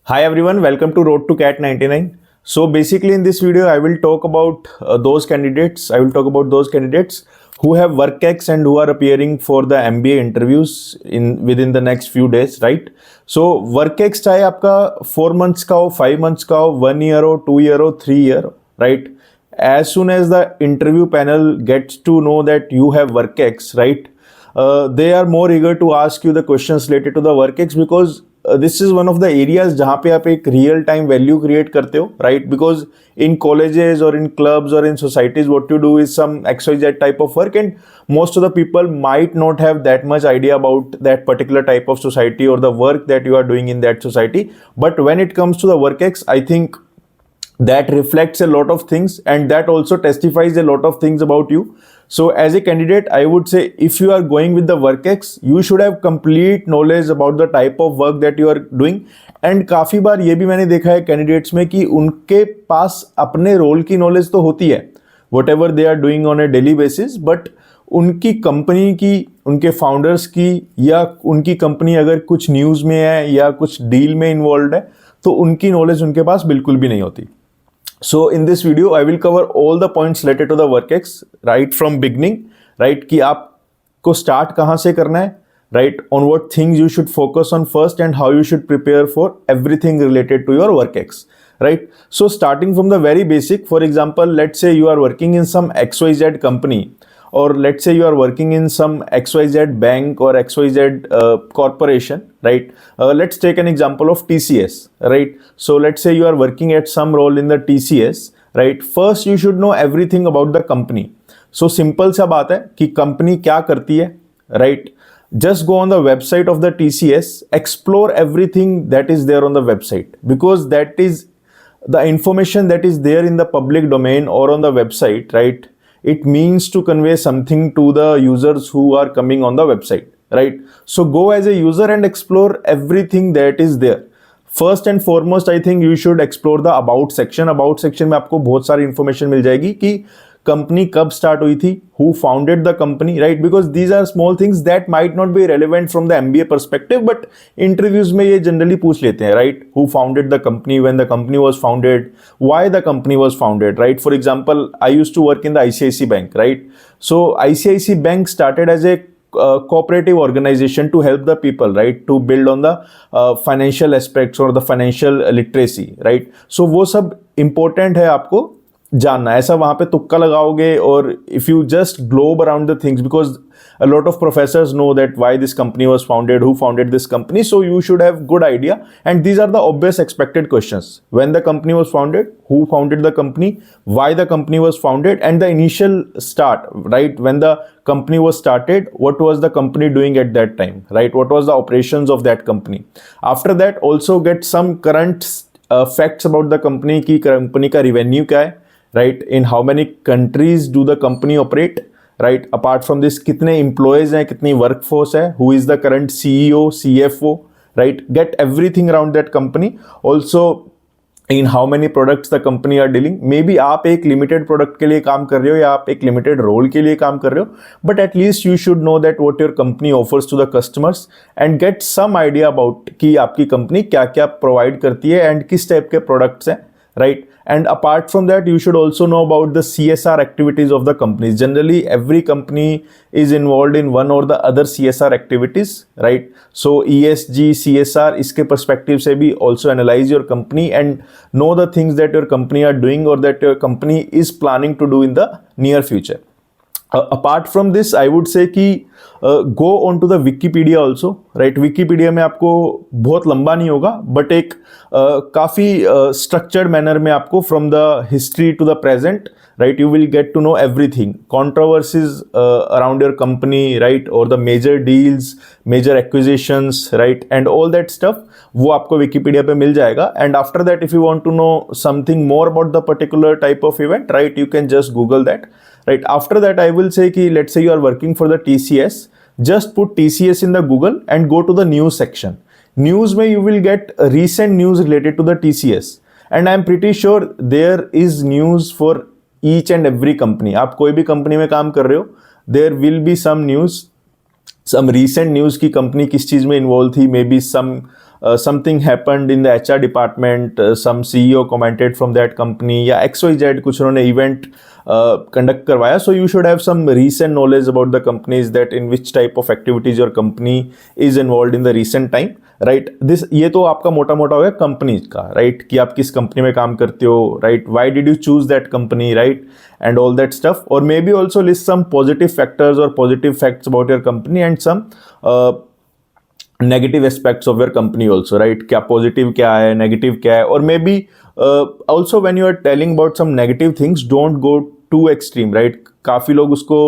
Hi everyone, welcome to Road to Cat 99. So basically in this video I will talk about those candidates. I will talk about those candidates who have work ex and who are appearing for the MBA interviews in within the next few days, right? So work ex चाहे आपका 4 months का हो, 5 months का हो, 1 year हो, 2 year हो, 3 year, right? As soon as the interview panel gets to know that you have work ex, right? They are more eager to ask you the questions related to the work ex because this is one of the areas जहाँ पे आप एक real time value create करते हो, right? Because in colleges or in clubs or in societies, what you do is some XYZ type of work, and most of the people might not have that much idea about that particular type of society or the work that you are doing in that society. But when it comes to the work ex, I think that reflects a lot of things and that also testifies a lot of things about you. So as a candidate, I would say if you are going with the work ex, you should have complete knowledge about the type of work that you are doing. And काफ़ी बार ये भी मैंने देखा है candidates में कि उनके पास अपने रोल की नॉलेज तो होती है, whatever they are doing on a daily basis, but उनकी कंपनी की, उनके फाउंडर्स की या उनकी कंपनी अगर कुछ न्यूज़ में है या कुछ डील में इन्वॉल्व है तो उनकी नॉलेज उनके पास बिल्कुल भी नहीं होती. So in this video, I will cover all the points related to the work ex right from beginning, right? कि आपको start कहाँ से करना है, right? On what things you should focus on first and how you should prepare for everything related to your work ex, right? So starting from the very basic, for example, let's say you are working in some XYZ company, or let's say you are working in some XYZ bank or XYZ corporation, right? Let's take an example of TCS, right? So let's say you are working at some role in the TCS, right? First you should know everything about the company. So simple सा बात है कि company क्या करती है, right? Just go on the website of the TCS, explore everything that is there on the website, because that is the information that is there in the public domain or on the website, right? It means to convey something to the users who are coming on the website, right? So go as a user and explore everything that is there. First and foremost, I think you should explore the about section. About section में आपको बहुत सारी information मिल जाएगी कि company कब start हुई थी, who founded the company, right? Because these are small things that might not be relevant from the MBA perspective, but interviews में ये generally पूछ लेते हैं, right? Who founded the company, when the company was founded, why the company was founded, right? For example, I used to work in the ICICI Bank, right? So ICICI Bank started as a cooperative organization to help the people, right? To build on the financial aspects or the financial literacy, right? So वो सब important है आपको जानना. ऐसा वहाँ पे तुक्का लगाओगे और if you just globe around the things, because a lot of professors know that why this company was founded, who founded this company, so you should have good idea. And these are the obvious expected questions: when the company was founded, who founded the company, why the company was founded, and the initial start, right? When the company was started, what was the company doing at that time, right? What was the operations of that company? After that, also get some current facts about the company की company का revenue क्या है, right? In how many countries do the company operate, right? Apart from this, कितने employees हैं, कितनी workforce है, who is the current CEO, CFO, right? Get everything around that company. Also, in how many products the company are dealing. Maybe आप एक limited product के लिए काम कर रहे हो या आप एक limited role के लिए काम कर रहे हो, but at least you should know that what your company offers to the customers and get some idea about कि आपकी company क्या क्या provide करती है and किस type के products हैं, right? And apart from that, you should also know about the CSR activities of the companies. Generally, every company is involved in one or the other CSR activities, right? So ESG, CSR, इसके perspective से भी also analyze your company and know the things that your company are doing or that your company is planning to do in the near future. Apart from this, I would say कि go on to the Wikipedia also, right? Wikipedia में आपको बहुत लंबा नहीं होगा, but एक काफ़ी structured manner में आपको from the history to the present, right? You will get to know everything, controversies around your company, right? Or the major deals, major acquisitions, right? And all that stuff, वो आपको Wikipedia पे मिल जाएगा. And after that, if you want to know something more about the particular type of event, right? You can just Google that. Right. After that, I will say कि let's say you are working for the TCS, just put TCS in the Google and go to the news section. News में you will get recent news related to the TCS, and I am pretty sure there is news for each and every company. आप कोई भी company में काम कर रहे हो, there will be some news, some recent news की company किस चीज़ में इन्वॉल्व थी, may be some something happened in the HR department, some CEO commented from that company या XYZ कुछ उन्होंने event conduct करवाया. So you should have some recent knowledge about the companies, that in which type of activities your company is involved in the recent time. Right this ये तो आपका मोटा मोटा हो गया कंपनी का, राइट कि आप किस कंपनी में काम करते हो, right why did you choose that company, right and all that stuff. और maybe also list some positive factors और positive facts about your company and some negative aspects of your company also, right क्या positive क्या है, negative क्या है. और maybe also when you are telling about some negative things, don't go to extreme, right. काफ़ी लोग उसको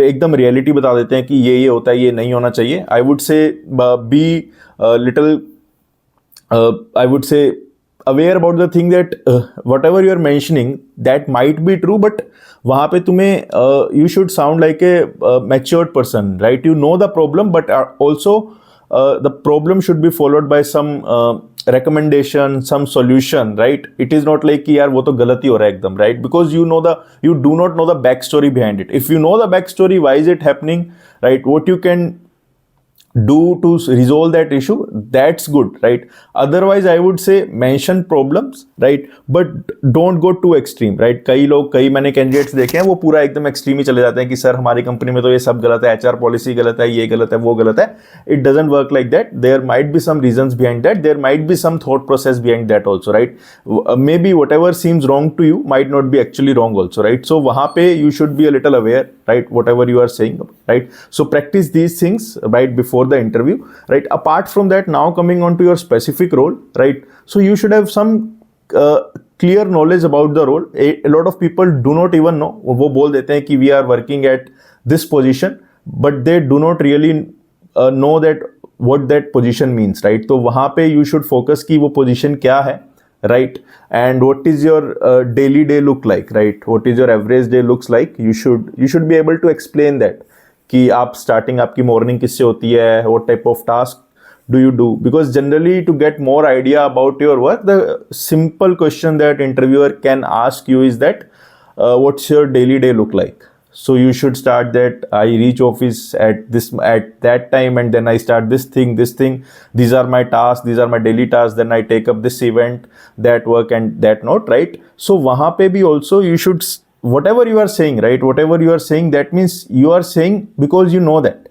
एकदम रियलिटी बता देते हैं कि ये होता है, ये नहीं होना चाहिए. I would say be little, I would say, aware about the thing that whatever you are mentioning that might be true, but वहाँ पे तुम्हें you should sound like a matured person, right? You know the problem, but also the problem should be followed by some recommendation, some solution, right? It is not like कि यार वो तो गलत ही हो रहा है एकदम, right? Because you do not know the backstory behind it. If you know the backstory, why is it happening, right? What you can do to resolve that issue, that's good, right? Otherwise I would say mention problems, right, but don't go too extreme, right? कई मैंने candidates देखे हैं वो पूरा एकदम extreme ही चले जाते हैं कि सर हमारी कंपनी में तो ये सब गलत है, एचआर पॉलिसी गलत है, ये गलत है, वो गलत है. It doesn't work like that. There might be some reasons behind that, there might be some thought process behind that also, right. Maybe whatever seems wrong to you might not be actually wrong also, right. So वहाँ पे you should be a little aware, right, whatever you are saying, right. So practice these things right before the interview, right. Apart from that, now coming on to your specific role, right, so you should have some clear knowledge about the role. A lot of people do not even know, वो बोल देते हैं कि we are working at this position, but they do not really know that what that position means, right. तो वहाँ पे you should focus कि वो position क्या है, right, and what is your daily day look like, right, what is your average day looks like. You should be able to explain that कि आप starting आपकी morning किससे होती है, what type of task do you do, because generally to get more idea about your work, the simple question that interviewer can ask you is that what's your daily day look like. So you should start that I reach office at that time, and then I start this thing, these are my tasks, these are my daily tasks, then I take up this event, that work and that note, right. So वहाँ पे भी also you should, whatever you are saying, right, whatever you are saying, that means you are saying because you know that.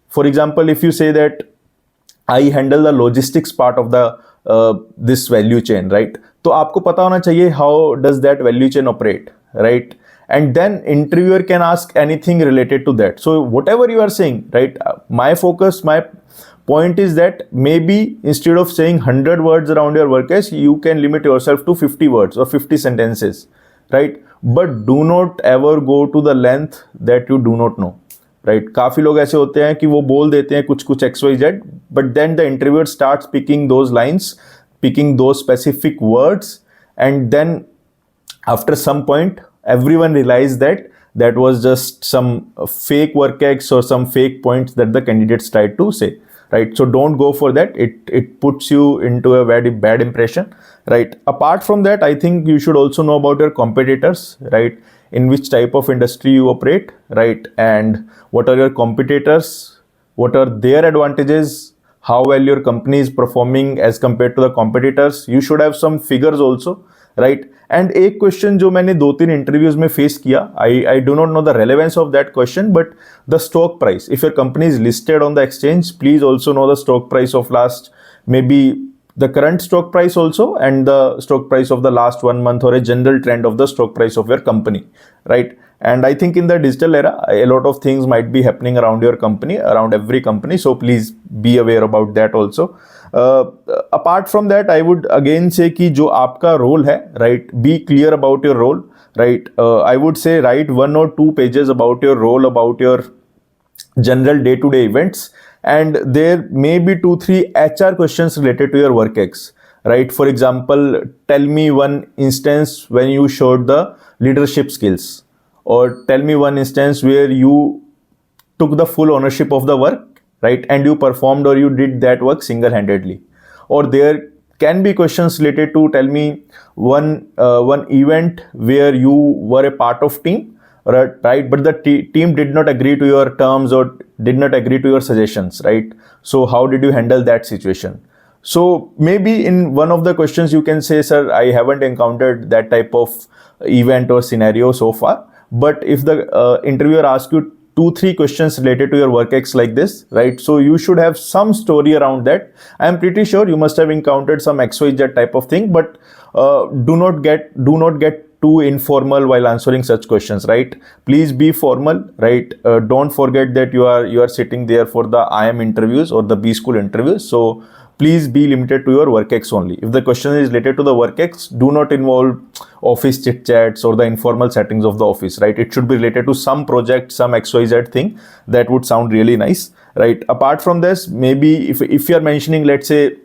For example, if you say that I handle the logistics part of the this value chain, right, तो आपको पता होना चाहिए how does that value chain operate, right. And then interviewer can ask anything related to that. So whatever you are saying, right, my point is that maybe instead of saying 100 words around your work case, you can limit yourself to 50 words or 50 sentences, right. But do not ever go to the length that you do not know, right. काफ़ी लोग ऐसे होते हैं कि वो बोल देते हैं कुछ XYZ, but then the interviewer starts picking those lines, picking those specific words, and then after some point everyone realized that that was just some fake work ex or some fake points that the candidates tried to say, right. So don't go for that. It puts you into a very bad impression, right. Apart from that, I think you should also know about your competitors, right, in which type of industry you operate, right, and what are your competitors, what are their advantages, how well your company is performing as compared to the competitors. You should have some figures also, right. And एक question जो मैंने 2-3 interviews में face किया, I do not know the relevance of that question, but the stock price, if your company is listed on the exchange, please also know the stock price of last, may be the current stock price also, and the stock price of the last 1 month, or a general trend of the stock price of your company, right. And I think in the digital era, a lot of things might be happening around your company, around every company, so please be aware about that also. Apart from that, I would again say कि जो आपका role है, right, be clear about your role, right. I would say write 1 or 2 pages about your role, about your general day-to-day events, and there may be 2-3 HR questions related to your work ex, right. For example, tell me one instance when you showed the leadership skills, or tell me one instance where you took the full ownership of the work, right, and you performed or you did that work single-handedly. Or there can be questions related to tell me one event where you were a part of team, right, but the team did not agree to your terms or did not agree to your suggestions, right. So how did you handle that situation, So maybe in one of the questions you can say, sir, I haven't encountered that type of event or scenario so far. But if the interviewer asks you 2-3 questions related to your work ex like this, right? So you should have some story around that. I'm pretty sure you must have encountered some XYZ type of thing, but do not get too informal while answering such questions, right? Please be formal, right? Don't forget that you are sitting there for the IM interviews or the B school interviews. So please be limited to your work ex only. If the question is related to the work ex, do not involve office chit chats or the informal settings of the office, right? It should be related to some project, some XYZ thing that would sound really nice, right? Apart from this, maybe if you are mentioning, let's say,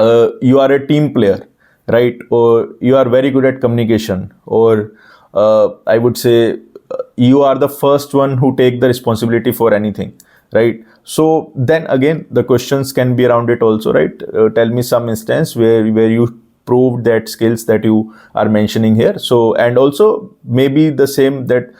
you are a team player, right? Or you are very good at communication, or I would say you are the first one who take the responsibility for anything, right? So then again, the questions can be around it also, right? Tell me some instance where you proved that skills that you are mentioning here. So, and also maybe the same that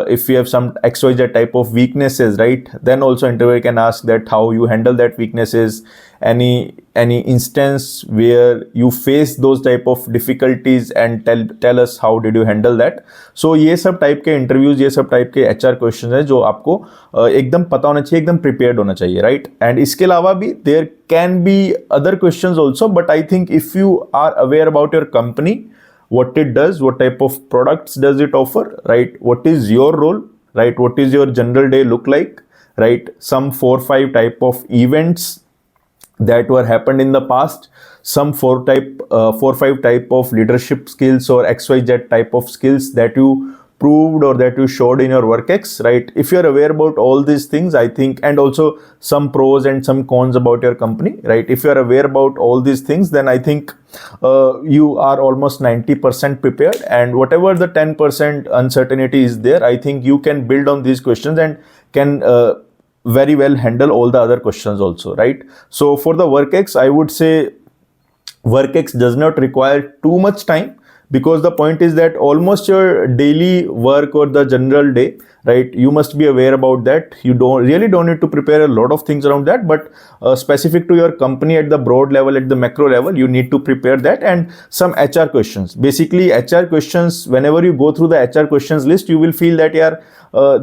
if you have some XYZ type of weaknesses, right? Then also interviewer can ask that how you handle that weaknesses, any instance where you face those type of difficulties, and tell us how did you handle that. So ये सब type के interviews, ये सब type के HR question है जो आपको एकदम पता होना चाहिए, एकदम प्रिपेयर्ड होना चाहिए, राइट? एंड इसके अलावा भी there can be other questions also, but I think if you are aware about your company, what it does, what type of products does it offer, right? What is your role, right? What is your general day look like, right? Some 4-5 type of events that were happened in the past, some 4-5 type of leadership skills or XYZ type of skills that you proved or that you showed in your work ex, right? If you're aware about all these things, I think, and also some pros and some cons about your company, right? If you're aware about all these things, then I think you are almost 90% prepared, and whatever the 10% uncertainty is there, I think you can build on these questions and can very well handle all the other questions also, right? So for the work ex, I would say work ex does not require too much time, because the point is that almost your daily work or the general day, right, you must be aware about that. You don't need to prepare a lot of things around that, but specific to your company at the broad level, at the macro level, you need to prepare that. And some HR questions, basically HR questions, whenever you go through the HR questions list, you will feel that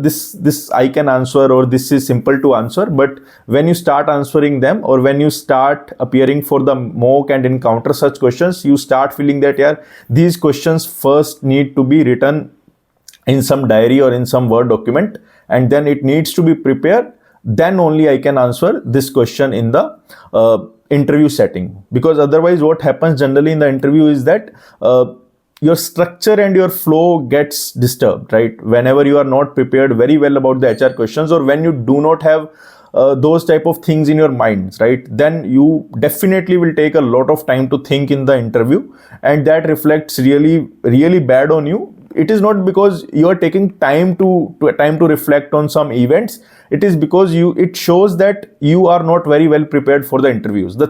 this I can answer, or this is simple to answer. But when you start answering them, or when you start appearing for the mock and encounter such questions, you start feeling that these questions first need to be written in some diary or in some Word document, and then it needs to be prepared. Then only I can answer this question in the interview setting. Because otherwise what happens generally in the interview is that your structure and your flow gets disturbed, right? Whenever you are not prepared very well about the HR questions, or when you do not have those type of things in your minds, right, then you definitely will take a lot of time to think in the interview, and that reflects really, really bad on you. It is not because you are taking time to reflect on some events. It is because it shows that you are not very well prepared for the interviews. The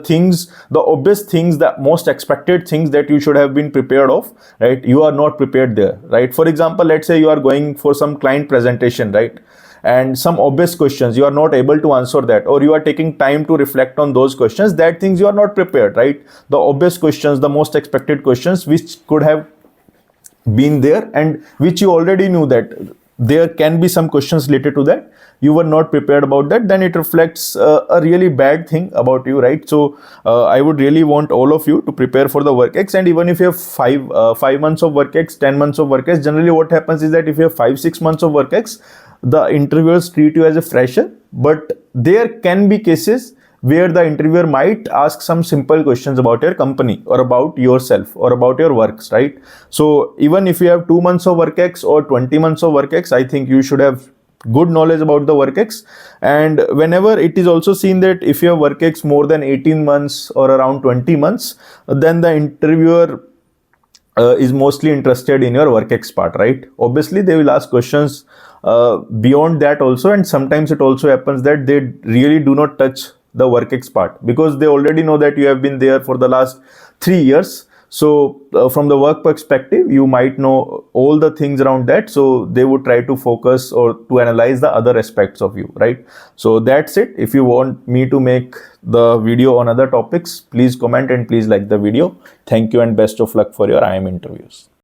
obvious things, the most expected things that you should have been prepared of, right, you are not prepared there, right? For example, let's say you are going for some client presentation, right, and some obvious questions you are not able to answer that, or you are taking time to reflect on those questions, that things you are not prepared, right? The obvious questions, the most expected questions which could have been there, and which you already knew that there can be some questions related to that, you were not prepared about that, then it reflects a really bad thing about you, right? So I would really want all of you to prepare for the work ex. And even if you have 5 months of work ex, 10 months of work ex, generally what happens is that if you have 5-6 months of work ex, the interviewers treat you as a fresher. But there can be cases where the interviewer might ask some simple questions about your company, or about yourself, or about your works, right? So even if you have 2 months of work ex or 20 months of work ex, I think you should have good knowledge about the work ex. And whenever it is also seen that if you have work ex more than 18 months or around 20 months, then the interviewer is mostly interested in your work ex part, right? Obviously they will ask questions beyond that also, and sometimes it also happens that they really do not touch the work ex part, because they already know that you have been there for the last 3 years. So from the work perspective, you might know all the things around that. So they would try to focus or to analyze the other aspects of you, right? So that's it. If you want me to make the video on other topics, please comment and please like the video. Thank you and best of luck for your IIM interviews.